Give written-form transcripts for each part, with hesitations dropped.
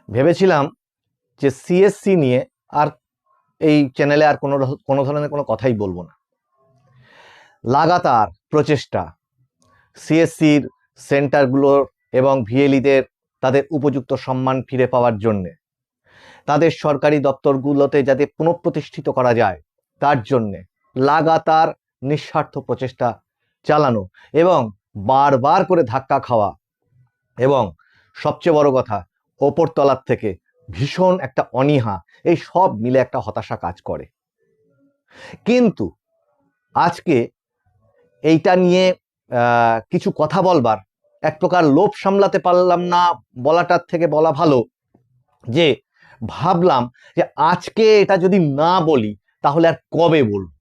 ভেবেছিলাম যে সিএসসি নিয়ে আর এই চ্যানেলে আর কোনো ধরনের কোনো কথাই বলবো না। লাগাতার প্রচেষ্টা সিএসসির সেন্টারগুলোর এবং ভিএলইদের তাদের উপযুক্ত সম্মান ফিরে পাওয়ার জন্যে, তাদের সরকারি দপ্তরগুলোতে যাতে পুনঃপ্রতিষ্ঠিত করা যায় তার জন্যে লাগাতার নিঃস্বার্থ প্রচেষ্টা চালানো এবং বারবার করে ধাক্কা খাওয়া, এবং সবচেয়ে বড় কথা ওপরতলার থেকে ভীষণ একটা অনীহা, এই সব মিলে একটা হতাশা কাজ করে। কিন্তু আজকে এইটা নিয়ে কিছু কথা বলবার এক প্রকার লোভ সামলাতে পারলাম না বলাটার থেকে বলা ভালো যে ভাবলাম যে আজকে এটা যদি না বলি তাহলে আর কবে বলবো।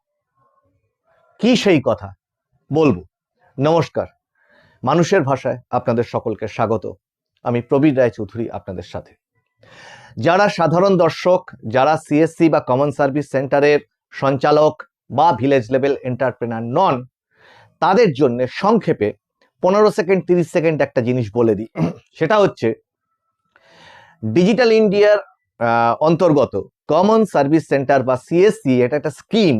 কি সেই কথা বলবো। নমস্কার, মানুষের ভাষায় আপনাদের সকলকে স্বাগত। আমি প্রবীর রায়চৌধুরী আপনাদের সাথে। যারা সাধারণ দর্শক, যারা সিএসসি বা কমন সার্ভিস সেন্টারের সঞ্চালক বা ভিলেজ লেভেল এন্টারপ্রেনার নন, তাদের জন্য সংক্ষেপে 15 সেকেন্ড 30 সেকেন্ড একটা জিনিস বলে দিই। সেটা হচ্ছে ডিজিটাল ইন্ডিয়ার অন্তর্গত কমন সার্ভিস সেন্টার বা সিএসসি, এটা একটা স্কিম।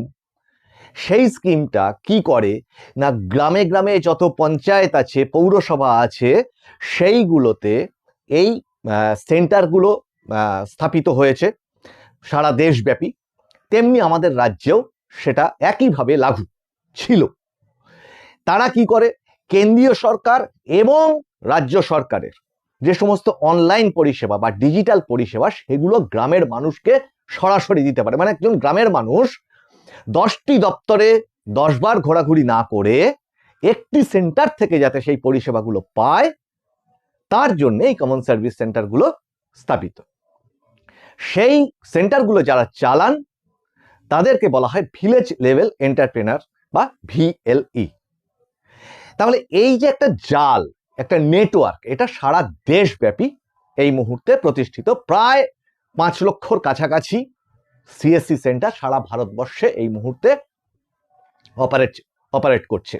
সেই স্কিমটা কি করে না, গ্রামে গ্রামে যত পঞ্চায়েত আছে, পৌরসভা আছে, সেইগুলোতে এই সেন্টারগুলো স্থাপিত হয়েছে সারা দেশব্যাপী। তেমনি আমাদের রাজ্যেও সেটা একইভাবে লাগু ছিল। তারা কি করে, কেন্দ্রীয় সরকার এবং রাজ্য সরকারের যে সমস্ত অনলাইন পরিষেবা বা ডিজিটাল পরিষেবা, সেগুলো গ্রামের মানুষকে সরাসরি দিতে পারে। মানে একজন গ্রামের মানুষ 10টি দপ্তরে 10 বার ঘোরাঘুরি না করে একটি সেন্টার থেকে যাতে সেই পরিষেবাগুলো পায়, তার জন্য এই কমন সার্ভিস সেন্টারগুলো স্থাপিত। সেই সেন্টারগুলো যারা চালান তাদেরকে বলা হয় ভিলেজ লেভেল এন্টারপ্রেনার বা ভিএলই। তাহলে এই যে একটা জাল, একটা নেটওয়ার্ক, এটা সারা দেশব্যাপী এই মুহূর্তে প্রতিষ্ঠিত। প্রায় 5 লক্ষর কাছাকাছি সিএসসি সেন্টার সারা ভারতবর্ষে এই মুহূর্তে অপারেট করছে।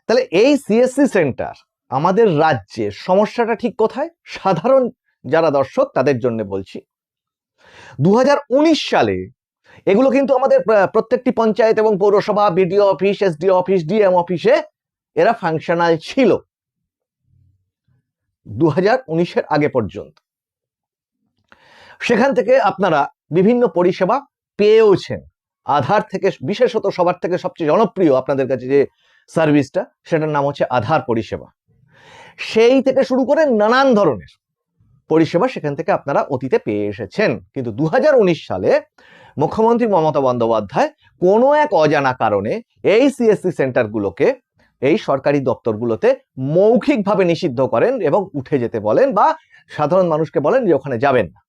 তাহলে এই সিএসসি সেন্টার আমাদের রাজ্যে সমস্যাটা ঠিক কোথায়, সাধারণ যারা দর্শক তাদের জন্য বলছি। 2019 সালে এগুলো কিন্তু আমাদের প্রত্যেকটি পঞ্চায়েত এবং পৌরসভা, BDO office, SDO office, DM অফিসে এরা ফাংশনাল ছিল 2019-এর আগে পর্যন্ত। সেখান থেকে আপনারা বিভিন্ন পরিষেবা পেয়েওছেন। আধার থেকে, বিশেষত সবার থেকে সবচেয়ে জনপ্রিয় আপনাদের কাছে যে সার্ভিসটা, সেটার নাম হচ্ছে আধার পরিষেবা। সেই থেকে শুরু করে নানান ধরনের পরিষেবা সেখান থেকে আপনারা অতীতে পেয়ে এসেছেন। কিন্তু 2019 সালে মুখ্যমন্ত্রী মমতা বন্দ্যোপাধ্যায় কোনো এক অজানা কারণে এই সিএসসি সেন্টারগুলোকে এই সরকারি দপ্তরগুলোতে মৌখিকভাবে নিষিদ্ধ করেন এবং উঠে যেতে বলেন, বা সাধারণ মানুষকে বলেন যে ওখানে যাবেন না।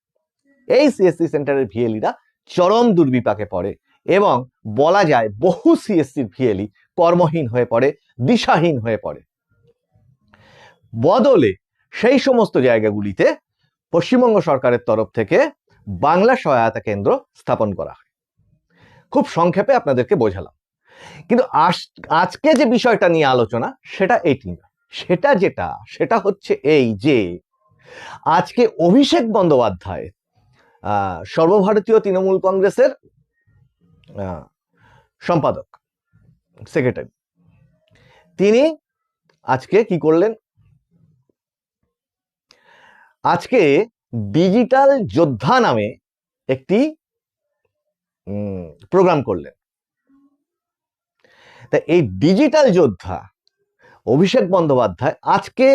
এই সিএসসি সেন্টারের ভিএলইরা চরম দুর্বিপাকে পড়ে এবং বলা যায় বহু সিএসসির ভিএলই কর্মহীন হয়ে পড়ে, দিশাহীন হয়ে পড়ে। বদলে সেই সমস্ত জায়গাগুলিতে পশ্চিমবঙ্গ সরকারের তরফ থেকে বাংলা সহায়তা কেন্দ্র স্থাপন করা হয়। খুব সংক্ষেপে আপনাদেরকে বোঝালাম। কিন্তু আজকে যে বিষয়টা নিয়ে আলোচনা সেটা এটি না। সেটা হচ্ছে এই যে আজকে অভিষেক বন্দ্যোপাধ্যায়, সর্বভারতীয় তৃণমূল কংগ্রেসের সম্পাদক, সেক্রেটারি, তিনি আজকে কি করলেন, আজকে ডিজিটাল যোদ্ধা নামে একটি প্রোগ্রাম করলেন। তা এই ডিজিটাল যোদ্ধা অভিষেক বন্দ্যোপাধ্যায় আজকে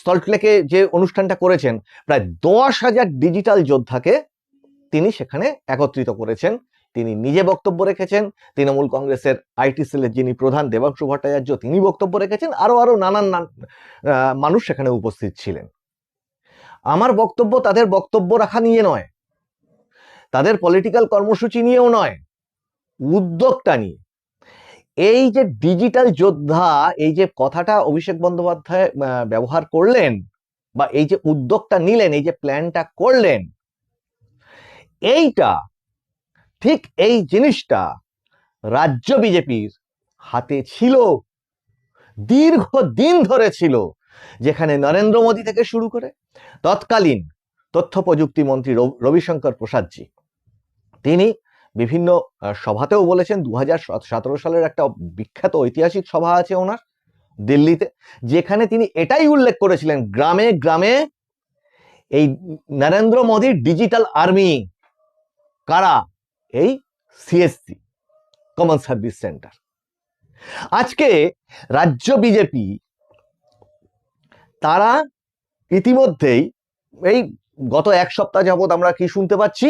সল্টলেকে যে অনুষ্ঠানটা করেছেন, প্রায় 10,000 ডিজিটাল যোদ্ধাকে তিনি সেখানে একত্রিত করেছেন। তিনি নিজে বক্তব্য রেখেছেন, তৃণমূল কংগ্রেসের আইটি সেলের যিনি প্রধান দেবাংশু ভট্টাচার্য তিনি বক্তব্য রেখেছেন, আরো নানান মানুষ সেখানে উপস্থিত ছিলেন। আমার বক্তব্য তাদের বক্তব্য রাখা নিয়ে নয়, তাদের পলিটিক্যাল কর্মসূচি নিয়েও নয়, উদ্যোগটা নিয়ে। এই যে ডিজিটাল যোদ্ধা, এই যে কথাটা অভিষেক বন্দ্যোপাধ্যায় ব্যবহার করলেন, বা এই যে উদ্যোগটা নিলেন, এই যে প্ল্যানটা করলেন, এইটা ঠিক এই জিনিসটা রাজ্য বিজেপির হাতে ছিল, দীর্ঘদিন ধরে ছিল। যেখানে নরেন্দ্র মোদী থেকে শুরু করে তৎকালীন তথ্য প্রযুক্তি মন্ত্রী রবিশঙ্কর প্রসাদজি তিনি বিভিন্ন সভাতেও বলেছেন। 2017 সালের একটা বিখ্যাত ঐতিহাসিক সভা আছে ওনার দিল্লিতে, যেখানে তিনি এটাই উল্লেখ করেছিলেন, গ্রামে গ্রামে এই নরেন্দ্র মোদীর ডিজিটাল আর্মি কারা? এই সিএসসি, কমন সার্ভিস সেন্টার। আজকে রাজ্য বিজেপি তারা ইতিমধ্যেই এই গত এক সপ্তাহ যাবৎ আমরা কি শুনতে পাচ্ছি,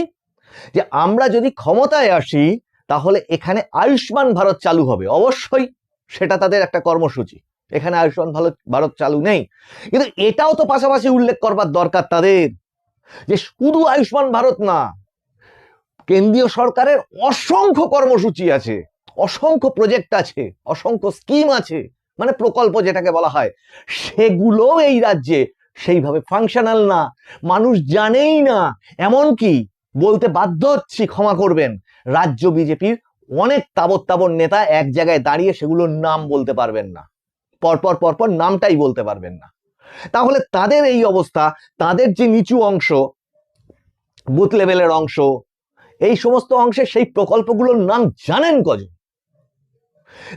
যে আমরা যদি ক্ষমতায় আসি তাহলে এখানে আয়ুষ্মান ভারত চালু হবে। অবশ্যই সেটা তাদের একটা কর্মসূচি, এখানে আয়ুষ্মান ভারত চালু নেই, কিন্তু এটাও তো পাশাপাশি উল্লেখ করবার দরকার তাদের, যে শুধু আয়ুষ্মান ভারত না, কেন্দ্রীয় সরকারের অসংখ্য কর্মসূচি আছে, অসংখ্য প্রজেক্ট আছে, অসংখ্য স্কিম আছে, মানে প্রকল্প যেটাকে বলা হয়, সেগুলো এই রাজ্যে সেইভাবে ফাংশনাল না, মানুষ জানেই না। এমনকি বলতে বাধ্য হচ্ছি, ক্ষমা করবেন, রাজ্য বিজেপির অনেক তাবৎ নেতা এক জায়গায় দাঁড়িয়ে সেগুলোর নাম বলতে পারবেন না, পরপর পরপর নামটাই বলতে পারবেন না। তাহলে তাদের এই অবস্থা, তাদের যে নিচু অংশ, বুথ লেভেলের অংশ, এই সমস্ত অংশে সেই প্রকল্পগুলোর নাম জানেন কজন?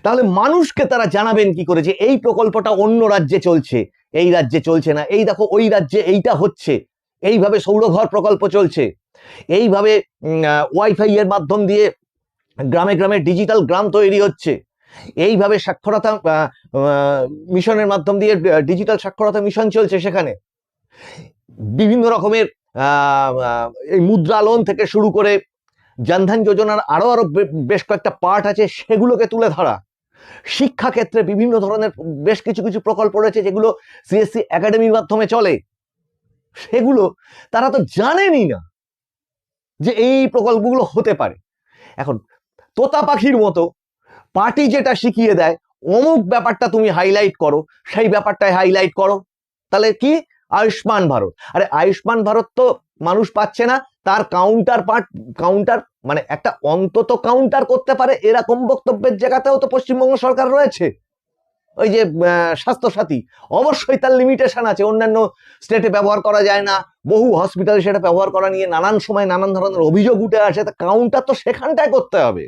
তাহলে মানুষকে তারা জানাবেন কি করে যে এই প্রকল্পটা অন্য রাজ্যে চলছে, এই রাজ্যে চলছে না, এই দেখো ওই রাজ্যে এইটা হচ্ছে, এইভাবে সৌরঘর প্রকল্প চলছে, এইভাবে ওয়াইফাই এর মাধ্যম দিয়ে গ্রামে গ্রামে ডিজিটাল গ্রাম তৈরি হচ্ছে, এইভাবে সাক্ষরতা মিশনের মাধ্যম দিয়ে ডিজিটাল সাক্ষরতা মিশন চলছে, সেখানে বিভিন্ন রকমের এই মুদ্রা লোন থেকে শুরু করে জনধন যোজনার আরো বেশ কয়েকটা পার্ট আছে, সেগুলোকে তুলে ধরা। শিক্ষাক্ষেত্রে বিভিন্ন ধরনের বেশ কিছু কিছু প্রকল্প রয়েছে যেগুলো সিএসসি একাডেমির মাধ্যমে চলে, সেগুলো তারা তো জানেনই না যে এই প্রকল্পগুলো হতে পারে। এখন তোতা পাখির মতো পার্টি যেটা শিখিয়ে দেয়, অমুক ব্যাপারটা তুমি হাইলাইট করো, সেই ব্যাপারটাই হাইলাইট করো। তাহলে কি? আয়ুষ্মান ভারত। আরে আয়ুষ্মান ভারত তো মানুষ পাচ্ছে না, তার কাউন্টার মানে একটা অন্তত কাউন্টার করতে পারে এরকম বক্তব্যের জায়গাতেও তো পশ্চিমবঙ্গ সরকার রয়েছে। ওই যে স্বাস্থ্যসাথী, অবশ্যই তার লিমিটেশন আছে, অন্যান্য স্টেটে ব্যবহার করা যায় না, বহু হসপিটালে সেটা ব্যবহার করা নিয়ে নানান সময় নানান ধরনের অভিযোগ উঠে আসে, তা কাউন্টার তো সেখানটায় করতে হবে।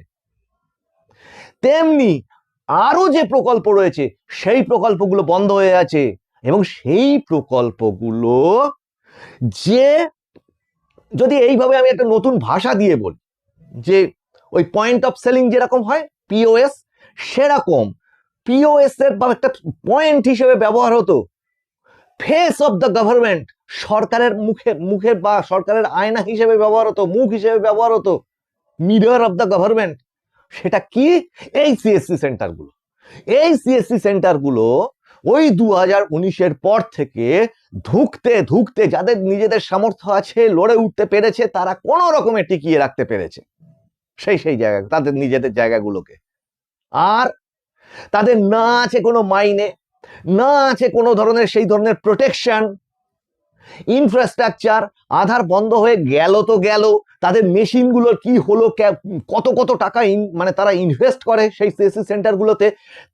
তেমনি আরো যে প্রকল্প রয়েছে সেই প্রকল্পগুলো বন্ধ হয়ে আছে, এবং সেই প্রকল্পগুলো যে যদি এইভাবে আমি একটা নতুন ভাষা দিয়ে বলি, যে ওই পয়েন্ট অফ সেলিং যেরকম হয় পিওএস, সেরকম পিওএস এর বা একটা পয়েন্ট হিসেবে ব্যবহার হতো, ফেস অফ দ্য গভর্নমেন্ট, সরকারের মুখের বা সরকারের আয়না হিসেবে ব্যবহার হতো, মুখ হিসেবে ব্যবহার হতো, মিরর অফ দ্য গভর্নমেন্ট। সেটা কি? এই সিএসসি সেন্টারগুলো। এই সিএসসি সেন্টারগুলো ওই 2019-এর পর থেকে ধুকতে ধুকতে যাদের নিজেদের সামর্থ্য আছে, লড়ে উঠতে পেরেছে, তারা কোনো রকমে টিকিয়ে রাখতে পেরেছে সেই জায়গা, তাদের নিজেদের জায়গাগুলোকে। আর তাদের না আছে কোনো মাইনে, না আছে কোনো ধরনের সেই ধরনের প্রোটেকশন, ইনফ্রাস্ট্রাকচার। আধার বন্ধ হয়ে গেল তো গেল, তাদের মেশিনগুলোর কি হলো, কত কত টাকা মানে তারা ইনভেস্ট করে সেই সিএসসি সেন্টারগুলোতে,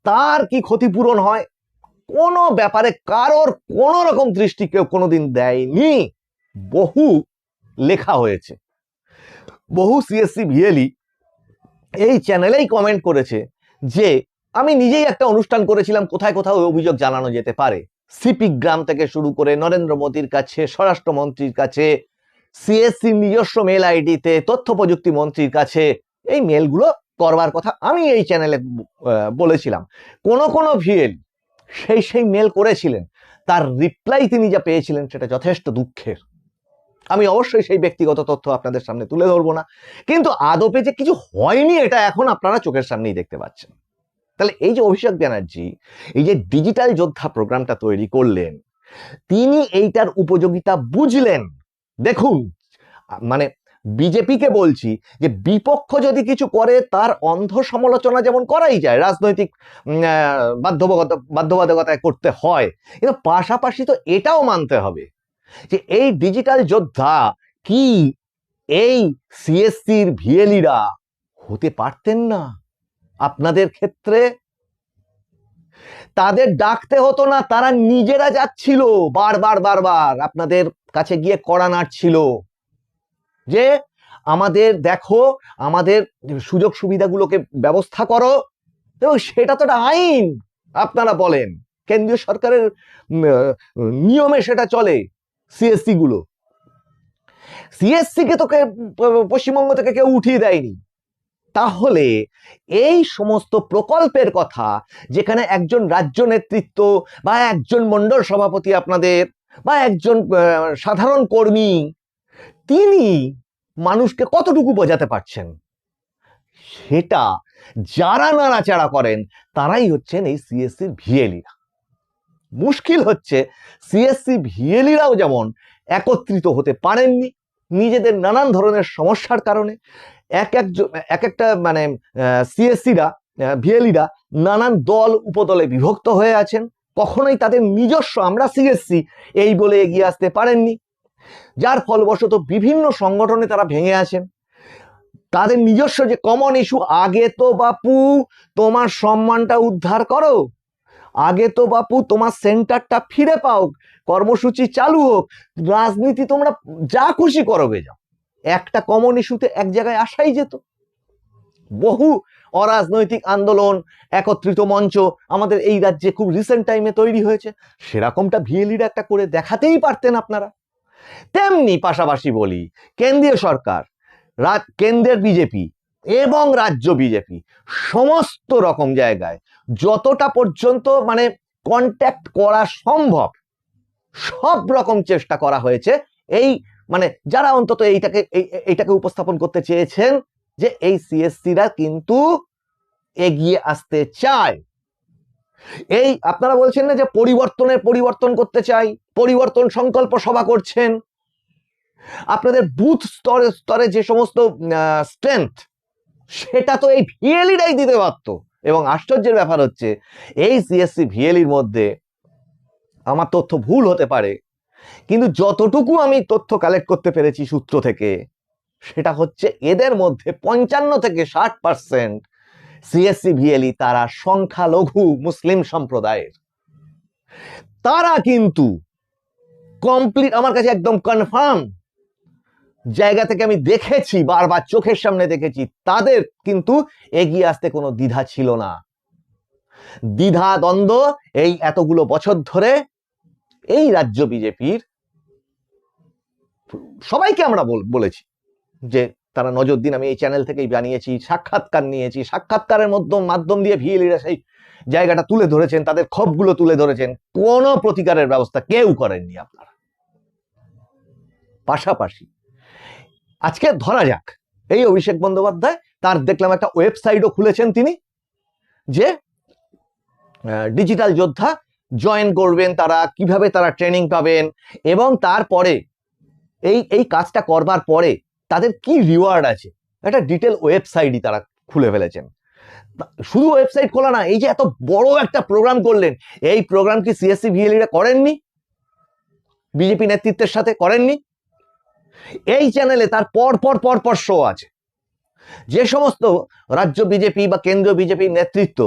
তার কি ক্ষতিপূরণ হয়, কোনো ব্যাপারে কারোর কোনো রকম দৃষ্টি কেউ কোনোদিন দেয়নি। বহু লেখা হয়েছে, বহু সিএসসি ভিএলই এই চ্যানেলেই কমেন্ট করেছে যে আমি নিজেই একটা অনুষ্ঠান করেছিলাম, কোথায় কোথাও অভিযোগ জানানো যেতে পারে, সিপিক গ্রাম থেকে শুরু করে নরেন্দ্র মোদীর কাছে, স্বরাষ্ট্রমন্ত্রীর কাছে, সিএসসি নিজস্ব মেল আইডিতে তথ্য প্রযুক্তি মন্ত্রীর কাছে এই মেলগুলো করবার কথা আমি এই চ্যানেলে বলেছিলাম। কোন ভিএল সেই মেল করেছিলেন, তার রিপ্লাই তিনি যা পেয়েছিলেন সেটা যথেষ্ট দুঃখের। আমি অবশ্যই সেই ব্যক্তিগত তথ্য আপনাদের সামনে তুলে ধরবো না, কিন্তু আদপে যে কিছু হয়নি এটা এখন আপনারা চোখের সামনেই দেখতে পাচ্ছেন। তাহলে এই যে অভিষেক ব্যানার্জি এই যে ডিজিটাল যোদ্ধা প্রোগ্রামটা তৈরি করলেন, তিনি এইটার উপযোগিতা বুঝলেন। দেখুন, মানে বিজেপিকে বলছি যে বিপক্ষ যদি কিছু করে তার অন্ধ সমালোচনা যেমন করাই যায়, রাজনৈতিক বাধ্যবাধকতায় করতে হয়, কিন্তু পাশাপাশি তো এটাও মানতে হবে যে এই ডিজিটাল যোদ্ধা কি এই সিএসসির ভিএলিরা হতে পারতেন না আপনাদের ক্ষেত্রে? তাদের ডাকতে হতো না, তারা নিজেরা যাচ্ছিল, বারবার বারবার আপনাদের কাছে গিয়ে কড়া নাড়ছিল যে আমাদের দেখো, আমাদের সুযোগ সুবিধাগুলোকে ব্যবস্থা করো। এবং সেটা তো একটা আইন, আপনারা বলেন কেন্দ্রীয় সরকারের নিয়মে সেটা চলে। সিএসসি গুলো, সিএসসি কে তো পশ্চিমবঙ্গ থেকে কেউ উঠিয়ে দেয়নি। তাহলে এই সমস্ত প্রকল্পের কথা যেখানে একজন রাজ্য নেতৃত্ব বা একজন মন্ডল সভাপতি আপনাদের বা একজন সাধারণ কর্মী, তিনি মানুষকে কতটুকু বোঝাতে পারছেন, সেটা যারা নাড়াচাড়া করেন তারাই হচ্ছেন এই সিএসসির ভিএলিরা। মুশকিল হচ্ছে সিএসসি ভিএলিরাও যেমন একত্রিত হতে পারেননি নিজেদের নানান ধরনের সমস্যার কারণে। এক একটা মানে সিএসসিরা ভিএলিরা নানান দল উপদলে বিভক্ত হয়ে আছেন, কখনোই তাদের নিজস্ব আমরা সিএসসি এই বলে এগিয়ে আসতে পারেননি, যার ফলবশত বিভিন্ন সংগঠনে তারা ভেঙে আছেন। তাদের নিজস্ব যে কমন ইস্যু, আগে তো বাপু তোমার সম্মানটা উদ্ধার করো, আগে তো বাপু তোমার সেন্টারটা ফিরে পাও, কর্মসূচি চালু হোক, রাজনীতি তোমরা যা খুশি করবে যাও। একটা কমন ইস্যুতে এক জায়গায় আসাই যেত। বহু অরাজনৈতিক আন্দোলন, একত্রিত মঞ্চ আমাদের এই রাজ্যে খুব রিসেন্ট টাইমে তৈরি হয়েছে, সেরকমটা ভিএলিরা একটা করে দেখাতেই পারতেন আপনারা। তেমনি পাশাপাশি বলি, কেন্দ্রীয় সরকার, কেন্দ্রের বিজেপি এবং রাজ্য বিজেপি সমস্ত রকম জায়গায় যতটা পর্যন্ত মানে কন্ট্যাক্ট করা সম্ভব সব রকম চেষ্টা করা হয়েছে। এই মানে যারা অন্তত এইটাকে উপস্থাপন করতে চেয়েছেন যে এই সিএসসিরা কিন্তু এগিয়ে আসতে চায়। এই আপনারা বলছেন না যে পরিবর্তন করতে চাই, পরিবর্তন সংকল্প সভা করছেন, আপনাদের বুথ স্তরে স্তরে যে সমস্ত স্ট্রেংথ, সেটা তো এই ভিএলিরাই দিতে পারত। এবং আশ্চর্যের ব্যাপার হচ্ছে এই সিএসসি ভিএলির মধ্যে, আমার তথ্য ভুল হতে পারে, কিন্তু যতটুকু আমি তথ্য কালেক্ট করতে পেরেছি সূত্র থেকে, সেটা হচ্ছে এদের মধ্যে 55 থেকে 60% সিএসসি ভিএলি তারা সংখ্যালঘু মুসলিম সম্প্রদায়ের। তারা কিন্তু কমপ্লিট, আমার কাছে একদম কনফার্ম জায়গা থেকে আমি দেখেছি, বারবার চোখের সামনে দেখেছি, তাদের কিন্তু এগিয়ে আসতে কোনো দ্বিধা ছিল না। দ্বিধা দ্বন্দ্ব এই এতগুলো বছর ধরে এই রাজ্য বিজেপির সবাইকে আমরা বলেছি যে তারা নজর দিন, আমি এই চ্যানেল থেকেই জানিয়েছি, সাক্ষাৎকার নিয়েছি, সাক্ষাৎকারের মাধ্যম দিয়ে ভিএলিরা সেই জায়গাটা তুলে ধরেছেন, তাদের ক্ষোভগুলো তুলে ধরেছেন, কোনো প্রতিকারের ব্যবস্থা কেউ করেননি আপনারা। পাশাপাশি আজকে ধরা যাক এই অভিষেক বন্দ্যোপাধ্যায়, তার দেখলাম একটা ওয়েবসাইটও খুলেছেন তিনি, যে ডিজিটাল যোদ্ধা জয়েন করবেন তারা, কিভাবে তারা ট্রেনিং পাবেন, এবং তারপরে এই কাজটা করবার পরে তাদের কি রিওয়ার্ড আছে, একটা ডিটেল ওয়েবসাইটই তারা খুলে ফেলেছেন। শুধু ওয়েবসাইট খোলা না, এই যে এত বড় একটা প্রোগ্রাম করলেন, এই প্রোগ্রাম কি সিএসসি ভিএলিরা করেননি? বিজেপি নেতৃত্বের সাথে করেননি? এই চ্যানেলে তার পর শো আছে। যে সমস্ত রাজ্য বিজেপি বা কেন্দ্রীয় বিজেপির নেতৃত্ব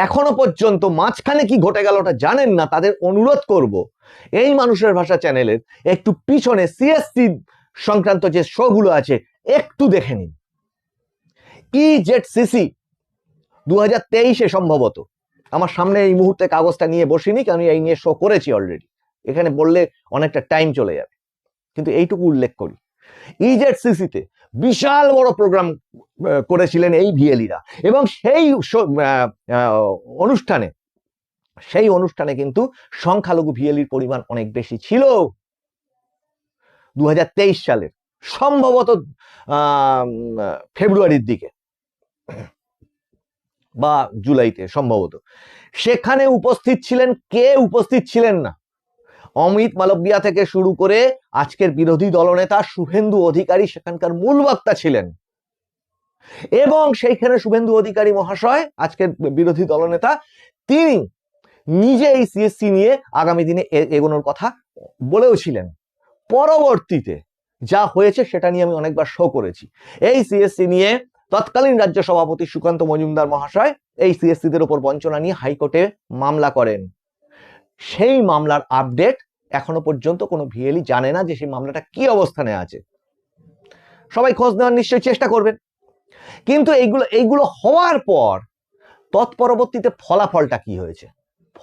এখনো পর্যন্ত মাঝখানে কি ঘটে গেল ওটা জানেন না, তাদের অনুরোধ করব এই মানুষের ভাষা চ্যানেলের একটু পিছনে সিএসসি সংক্রান্ত যে শোগুলো আছে একটু দেখে নিন। ইজেডসিসি 2023-এ সম্ভবত, আমার সামনে এই মুহূর্তে কাগজটা নিয়ে বসিনি, কারণ আমি এই নিয়ে শো করেছি অলরেডি, এখানে বললে অনেকটা টাইম চলে যাবে, কিন্তু এইটুকু উল্লেখ করি। ইজেডসিসিতে বিশাল বড় প্রোগ্রাম করেছিলেন এই ভিএলিরা, এবং সেই অনুষ্ঠানে কিন্তু সংখ্যালঘু ভিএলির পরিমাণ অনেক বেশি ছিল। 2023 সালের সম্ভবত ফেব্রুয়ারির দিকে বা জুলাইতে সম্ভবত, সেখানে উপস্থিত ছিলেন, কে উপস্থিত ছিলেন না? অমিত মালব্যা থেকে শুরু করে আজকের বিরোধী দলনেতা শুভেন্দু অধিকারী সেখানকার মূল বক্তা ছিলেন, এবং সেইখানে শুভেন্দু অধিকারী মহাশয়, আজকের বিরোধী দলনেতা, তিনি নিজে এই সিএসসি নিয়ে আগামী দিনে এগোনোর কথা বলেও ছিলেন। পরবর্তীতে যা হয়েছে সেটা নিয়ে আমি অনেকবার শো করেছি। এই সিএসসি নিয়ে তৎকালীন রাজ্য সভাপতি সুকান্ত মজুমদার মহাশয় এই সিএসসিদের উপর বঞ্চনা নিয়ে হাইকোর্টে মামলা করেন। সেই মামলার আপডেট এখনো পর্যন্ত কোনো ভিএলই জানে না যে সেই মামলাটা কি অবস্থানে আছে। সবাই খোঁজ নেওয়ার নিশ্চয়ই চেষ্টা করবেন, কিন্তু এইগুলো হওয়ার পর তৎপরবর্তীতে ফলাফলটা কি হয়েছে?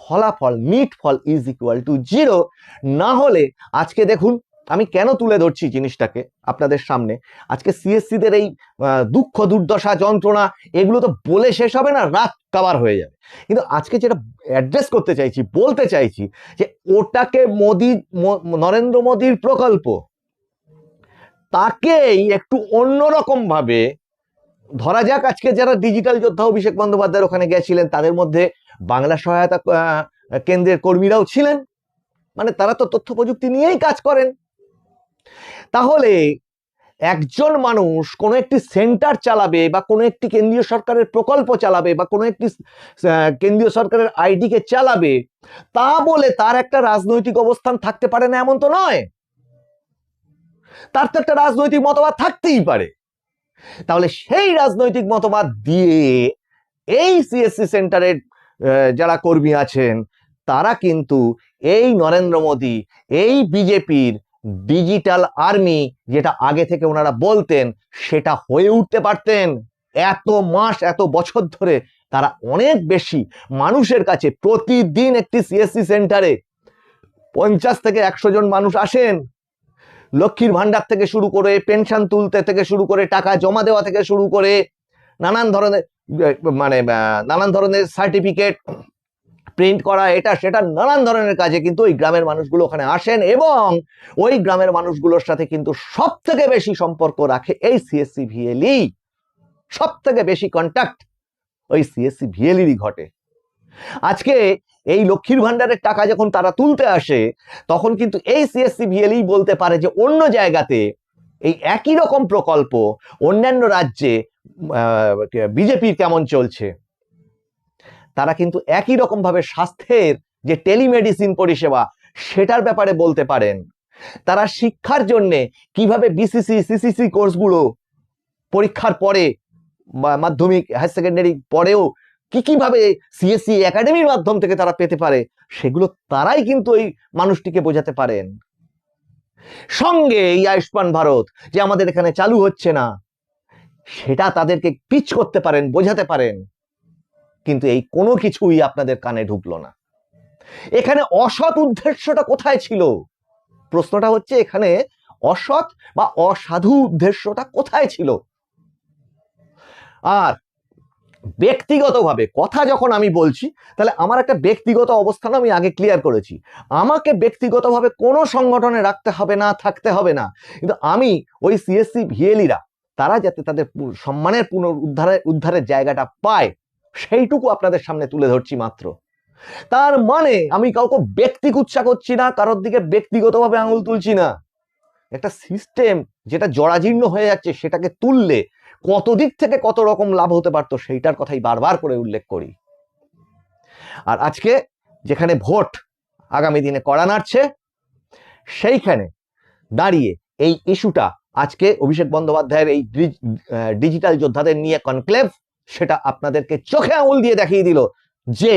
ফলাফল নিট ফল ইজ ইকুয়াল টু 0। না হলে আজকে দেখুন, আমি কেন তুলে ধরছি জিনিসটাকে আপনাদের সামনে, আজকে সিএসসিদের এই দুঃখ দুর্দশা যন্ত্রণা এগুলো তো বলে শেষ হবে না, রাত কাবার হয়ে যাবে। কিন্তু আজকে যেটা অ্যাড্রেস করতে চাইছি, বলতে চাইছি যে ওটাকে নরেন্দ্র মোদীর প্রকল্প, তাকেই একটু অন্যরকম ভাবে ধরা যাক। আজকে যারা ডিজিটাল যোদ্ধা অভিষেক বন্দ্যোপাধ্যায়ের ওখানে গেছিলেন, তাদের মধ্যে বাংলা সহায়তা কেন্দ্রের কর্মীরাও ছিলেন, মানে তারা তো তথ্য প্রযুক্তি নিয়েই কাজ করেন। তাহলে একজন মানুষ কোনো একটি সেন্টার চালাবে বা কোনো একটি কেন্দ্রীয় সরকারের প্রকল্প চালাবে বা কোনো একটি কেন্দ্রীয় সরকারের আইডিকে চালাবে, তা বলে তার একটা রাজনৈতিক অবস্থান থাকতে পারে না এমন তো নয়। তার তো একটা রাজনৈতিক মতবাদ থাকতেই পারে। তাহলে সেই রাজনৈতিক মতবাদ দিয়ে এই সিএসসি সেন্টারের যারা কর্মী আছেন, তারা কিন্তু এই নরেন্দ্র মোদী, এই বিজেপির ডিজিটাল আর্মি যেটা আগে থেকে ওনারা বলতেন, সেটা হয়ে উঠতে পারতেন। এত মাস এত বছর ধরে তারা অনেক বেশি মানুষের কাছে, প্রতিদিন একটি সিএসসি সেন্টারে 50 থেকে 100 জন মানুষ আসেন। লক্ষ্মীর ভান্ডার থেকে শুরু করে, পেনশন তুলতে থেকে শুরু করে, টাকা জমা দেওয়া থেকে শুরু করে, নানান ধরনের সার্টিফিকেট প্রিন্ট করা, এটা সেটা নানান ধরনের কাজে কিন্তু ওই গ্রামের মানুষগুলো ওখানে আসেন, এবং ওই গ্রামের মানুষগুলোর সাথে কিন্তু সব থেকে বেশি সম্পর্ক রাখে এই সিএসসি ভিএলই। সব থেকে বেশি কন্ট্যাক্ট ওই সিএসসি ভিএলই ঘটে। আজকে এই লক্ষ্মীর ভান্ডারের টাকা যখন তারা তুলতে আসে, তখন কিন্তু এই সিএসসি ভিএলই বলতে পারে যে অন্য জায়গাতে এই একই রকম প্রকল্প অন্যান্য রাজ্যে বিজেপির কেমন চলছে। তারা কিন্তু একই রকম ভাবে স্বাস্থ্যের যে টেলিমেডিসিন পরিষেবা, সেটার ব্যাপারে বলতে পারেন। তারা শিক্ষার জন্য কিভাবে বিসিসি সিসিসি কোর্সগুলো পরীক্ষার পরে, মাধ্যমিক হায়ার সেকেন্ডারি পরেও কিভাবে সিএসসি একাডেমির মাধ্যম থেকে তারা পেতে পারে, সেগুলো তারাই কিন্তু ওই মানুষটিকে বোঝাতে পারেন। সঙ্গে এই আয়ুষ্মান ভারত যে আমাদের এখানে চালু হচ্ছে না, সেটা তাদেরকে পিচ করতে পারেন, বোঝাতে পারেন। কিন্তু এই কোনো কিছুই আপনাদের কানে ঢুকলো না। এখানে অসৎ উদ্দেশ্যটা কোথায় ছিল? প্রশ্নটা হচ্ছে, এখানে অসৎ বা অসাধু উদ্দেশ্যটা কোথায় ছিল? আর ব্যক্তিগতভাবে কথা যখন আমি বলছি, তাহলে আমার একটা ব্যক্তিগত অবস্থান আমি আগে ক্লিয়ার করেছি। আমাকে ব্যক্তিগতভাবে কোনো সংগঠনে রাখতে হবে না, থাকতে হবে না, কিন্তু আমি ওই সিএসসি ভিএলইরা তারা যাতে তাদের সম্মানের উদ্ধারের জায়গাটা পায়, সেইটুকু আপনাদের সামনে তুলে ধরছি মাত্র। তার মানে আমি কাউকে ব্যক্তি কুৎসা করছি না, কারোর দিকে ব্যক্তিগতভাবে আঙুল তুলছি না। একটা সিস্টেম যেটা জরাজীর্ণ হয়ে যাচ্ছে, সেটাকে তুললে কত দিক থেকে কত রকম লাভ হতে পারতো, সেইটার কথাই বারবার করে উল্লেখ করি। আর আজকে যেখানে ভোট আগামী দিনে কড়া নাড়ছে, সেইখানে দাঁড়িয়ে এই ইস্যুটা, আজকে অভিষেক বন্দ্যোপাধ্যায়ের এই ডিজিটাল যোদ্ধাদের নিয়ে কনক্লেভ, সেটা আপনাদেরকে চোখে আঙুল দিয়ে দেখিয়ে দিল যে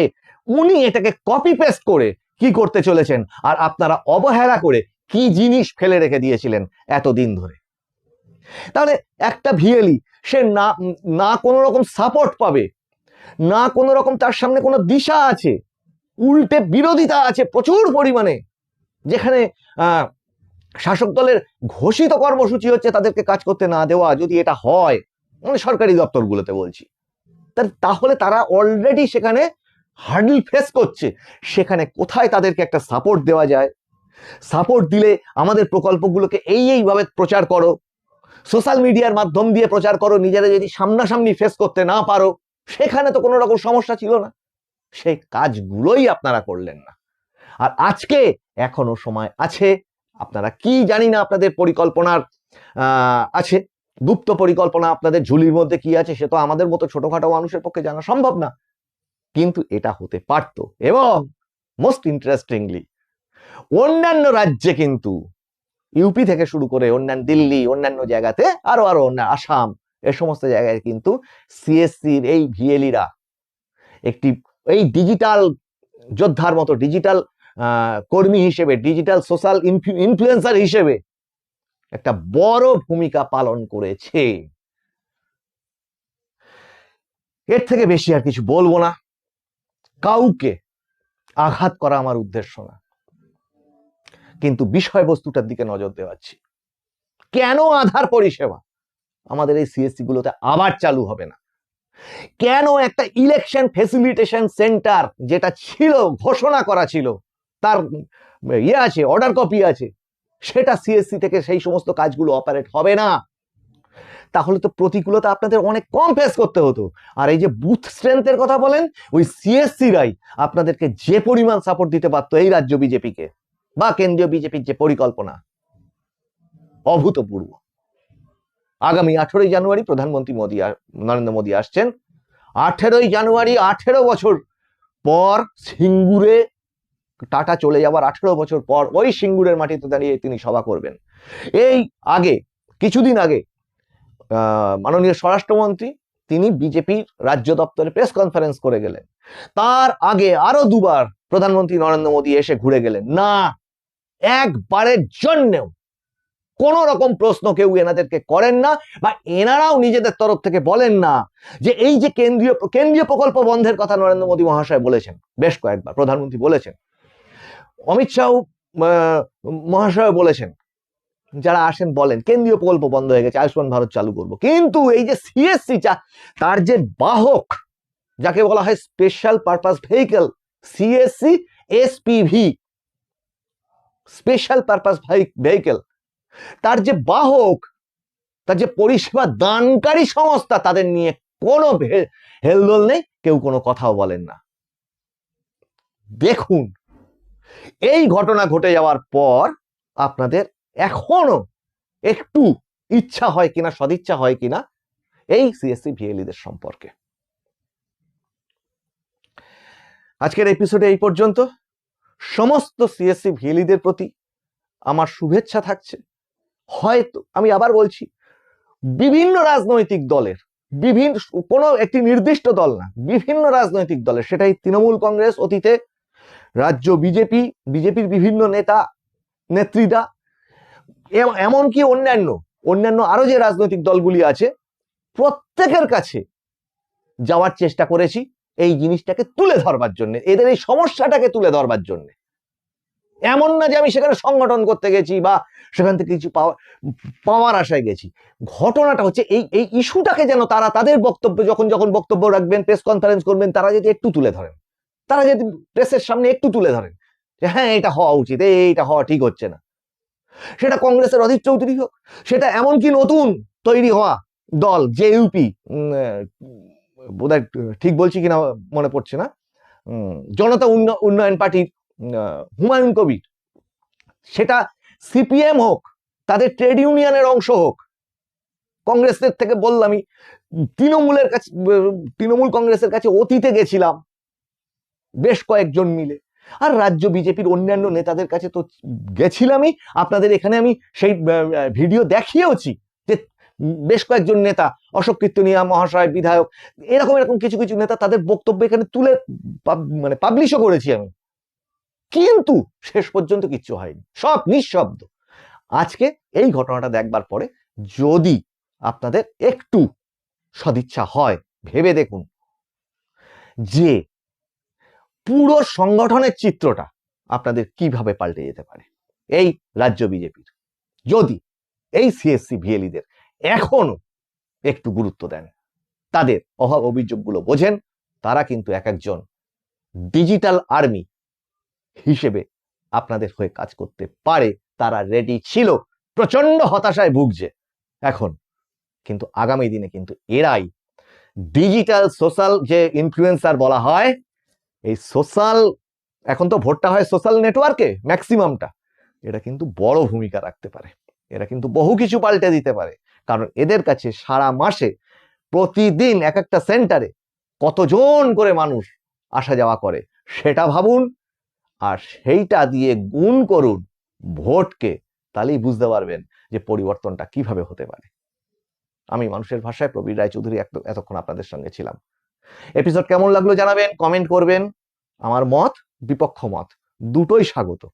উনি এটাকে কপি পেস্ট করে কি করতে চলেছেন, আর আপনারা অবহেলা করে কি জিনিস ফেলে রেখে দিয়েছিলেন এতদিন ধরে। তাহলে একটা ভিএলই সে না কোনো রকম সাপোর্ট পাবে, না কোনো রকম তার সামনে কোনো দিশা আছে, উল্টে বিরোধিতা আছে প্রচুর পরিমাণে। যেখানে শাসক দলের ঘোষিত কর্মসূচি হচ্ছে তাদেরকে কাজ করতে না দেওয়া, যদি এটা হয়, মানে সরকারি দপ্তরগুলোতে বলছি, তাহলে তারা অলরেডি সেখানে হার্ডল ফেস করছে। সেখানে কোথায় তাদেরকে একটা সাপোর্ট দেওয়া যায়? সাপোর্ট দিলে আমাদের প্রকল্পগুলোকে এইভাবে প্রচার করো, সোশ্যাল মিডিয়ার মাধ্যম দিয়ে প্রচার করো, নিজেরা যদি সামনাসামনি ফেস করতে না পারো, সেখানে তো কোনো রকম সমস্যা ছিল না। সেই কাজগুলোই আপনারা করলেন না। আর আজকে এখনো সময় আছে, আপনারা কি জানি না আপনাদের পরিকল্পনার আছে, গুপ্ত পরিকল্পনা আপনাদের ঝুলির মধ্যে কি আছে, সে তো আমাদের মতো ছোটখাটো মানুষের পক্ষে জানা সম্ভব না, কিন্তু এটা হতে পারত। এবং মোস্ট ইন্টারেস্টিংলি, অন্যান্য রাজ্যে কিন্তু ইউপি থেকে শুরু করে অন্যান্য দিল্লি, অন্যান্য জায়গাতে আরো অন্যান্য আসাম, এ সমস্ত জায়গায় কিন্তু সিএসসির এই ভিএলিরা একটি এই ডিজিটাল যোদ্ধার মতো, ডিজিটাল কর্মী হিসেবে, ডিজিটাল সোশ্যাল ইনফ্লুয়েন্সার হিসেবে একটা বড় ভূমিকা পালন করেছে। এর থেকে বেশি আর কিছু বলবো না। কাউকে আঘাত করা আমার উদ্দেশ্য না, কিন্তু বিষয়বস্তুটার দিকে নজর দেওয়াচ্ছি। কেন আধার পরিষেবা আমাদের এই সিএসসি গুলোতে আবার চালু হবে না? কেন একটা ইলেকশন ফেসিলিটেশন সেন্টার যেটা ছিল, ঘোষণা করা ছিল, তার আছে, অর্ডার কপি আছে, সেটা সিএসসি থেকে সেই সমস্ত কাজগুলো অপারেট হবে না? তাহলে তো প্রতিকূলতা আপনাদের অনেক কম ফেস করতে হতো। আর এই যে বুথ স্ট্রেংথের কথা বলেন, ওই সিএসসি রাই আপনাদেরকে যে পরিমাণ সাপোর্ট দিতে পারতো এই রাজ্য বিজেপিকে বা কেন্দ্রীয় বিজেপির যে পরিকল্পনা, অভূতপূর্ব। আগামী 18ই জানুয়ারি প্রধানমন্ত্রী নরেন্দ্র মোদী আসছেন। 18ই জানুয়ারি 18 বছর পর সিঙ্গুরে, টাটা চলে যাওয়ার 18 বছর পর ওই সিঙ্গুরের মাটিতে দাঁড়িয়ে তিনি সভা করবেন। এই আগে, কিছুদিন আগে মাননীয় স্বরাষ্ট্রমন্ত্রী তিনি বিজেপির রাজ্য দপ্তরে প্রেস কনফারেন্স করে গেলেন। তার আগে আরো দুবার প্রধানমন্ত্রী নরেন্দ্র মোদী এসে ঘুরে গেলেন না। একবারের জন্যও কোন রকম প্রশ্ন কেউ এনাদেরকে করেন না, বা এনারাও নিজেদের তরফ থেকে বলেন না যে এই যে কেন্দ্রীয় প্রকল্প বন্ধের কথা নরেন্দ্র মোদী মহাশয় বলেছেন, বেশ কয়েকবার প্রধানমন্ত্রী বলেছেন, অমিত শাহ মহাশয় বলেছেন, যারা আসেন বলেন কেন্দ্রীয় প্রকল্প বন্ধ হয়ে গেছে, আয়ুষ্মান ভারত চালু করব। কিন্তু এই যে সিএসসি, তার যে বাহক, যাকে বলা হয় special purpose vehicle, CSC SPV, special purpose vehicle, তার যে বাহক, তার যে পরিষেবা দানকারী সংস্থা, তাদের নিয়ে কোনো হেলদোল নেই, কেউ কোনো কথাও বলেন না। দেখুন, এই ঘটনা ঘটে যাওয়ার পর আপনাদের এখনো একটু ইচ্ছা হয় কিনা, সদিচ্ছা হয় কিনা এই সিএসসি ভিএলইদের সম্পর্কে। আজকের এপিসোডে এই পর্যন্ত। সমস্ত সিএসসি ভিএলইদের প্রতি আমার শুভেচ্ছা থাকছে। হয়তো আমি আবার বলছি, বিভিন্ন রাজনৈতিক দলের, কোনো একটি নির্দিষ্ট দল না, বিভিন্ন রাজনৈতিক দলের, সেটাই তৃণমূল কংগ্রেস, অতীতে রাজ্য বিজেপির বিভিন্ন নেতা নেত্রীরা, এমনকি অন্যান্য আরো যে রাজনৈতিক দলগুলি আছে, প্রত্যেকের কাছে যাওয়ার চেষ্টা করেছি এই জিনিসটাকে তুলে ধরবার জন্য, এদের এই সমস্যাটাকে তুলে ধরবার জন্য। এমন না যে আমি সেখানে সংগঠন করতে গেছি বা সেখান থেকে কিছু পাওয়ার আশায় গেছি। ঘটনাটা হচ্ছে এই ইস্যুটাকে যেন তারা তাদের বক্তব্য, যখন বক্তব্য রাখবেন, প্রেস কনফারেন্স করবেন, তারা যদি একটু তুলে ধরেন, তারা যদি প্রেসের সামনে একটু তুলে ধরেন যে হ্যাঁ এটা হওয়া উচিত, এইটা হওয়া ঠিক হচ্ছে না, সেটা কংগ্রেসের অধীর চৌধুরী হোক, সেটা এমনকি নতুন তৈরি হওয়া দল জেইউপি, বোধহয় ঠিক বলছি কিনা মনে পড়ছে না, জনতা উন্নয়ন পার্টির হুমায়ুন কবির, সেটা সিপিএম হোক, তাদের ট্রেড ইউনিয়নের অংশ হোক, কংগ্রেসের থেকে বললামই, তৃণমূল কংগ্রেসের কাছে অতীতে গেছিলাম বেশ কয়েকজন মিলে, আর রাজ্য বিজেপির অন্যান্য নেতাদের কাছে তো গেছিলামই। আপনাদের এখানে আমি সেই ভিডিও দেখিয়েওছি যে বেশ কয়েকজন নেতা, অশোক কীর্তনিয়া মহাশয়, বিধায়ক, এরকম কিছু নেতা, তাদের বক্তব্য এখানে তুলে পাবলিশও করেছি আমি, কিন্তু শেষ পর্যন্ত কিচ্ছু হয়নি, সব নিঃশব্দ। আজকে এই ঘটনাটা দেখবার পরে যদি আপনাদের একটু সদিচ্ছা হয়, ভেবে দেখুন যে পুরো সংগঠনের চিত্রটা আপনাদের কিভাবে পাল্টে যেতে পারে এই রাজ্য বিজেপির, যদি এই সিএসসি ভিএলইদের এখনো একটু গুরুত্ব দেন, তাদের অভাব অভিযোগগুলো বোঝেন। তারা কিন্তু একজন ডিজিটাল আর্মি হিসেবে আপনাদের হয়ে কাজ করতে পারে, তারা রেডি ছিল, প্রচন্ড হতাশায় ভুগছে এখন, কিন্তু আগামী দিনে কিন্তু এরাই ডিজিটাল সোশ্যাল যে ইনফ্লুয়েন্সার বলা হয়, এই সোশ্যাল, এখন তো ভোটটা হয় সোশ্যাল নেটওয়ার্কে ম্যাক্সিমামটা, এরা কিন্তু বড় ভূমিকা রাখতে পারে, এরা কিন্তু বহু কিছু পাল্টে দিতে পারে। কারণ এদের কাছে সারা মাসে প্রতিদিন এক একটা সেন্টারে কতজন করে মানুষ আসা যাওয়া করে সেটা ভাবুন, আর সেইটা দিয়ে গুণ করুন ভোটকে, তাহলেই বুঝতে পারবেন যে পরিবর্তনটা কিভাবে হতে পারে। আমি মানুষের ভাষায় প্রবীর রায়চৌধুরী এতক্ষণ আপনাদের সঙ্গে ছিলাম। এপিসোড কেমন লাগলো জানাবেন, কমেন্ট করবেন। আমার মত, বিপক্ষ মত দুটোই স্বাগত।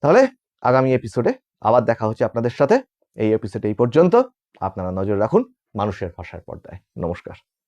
তাহলে আগামী এপিসোডে আবার দেখা হচ্ছে আপনাদের সাথে। এই এপিসোডে এই পর্যন্ত। আপনারা নজর রাখুন মানুষের ভাষার পর্দায়। নমস্কার।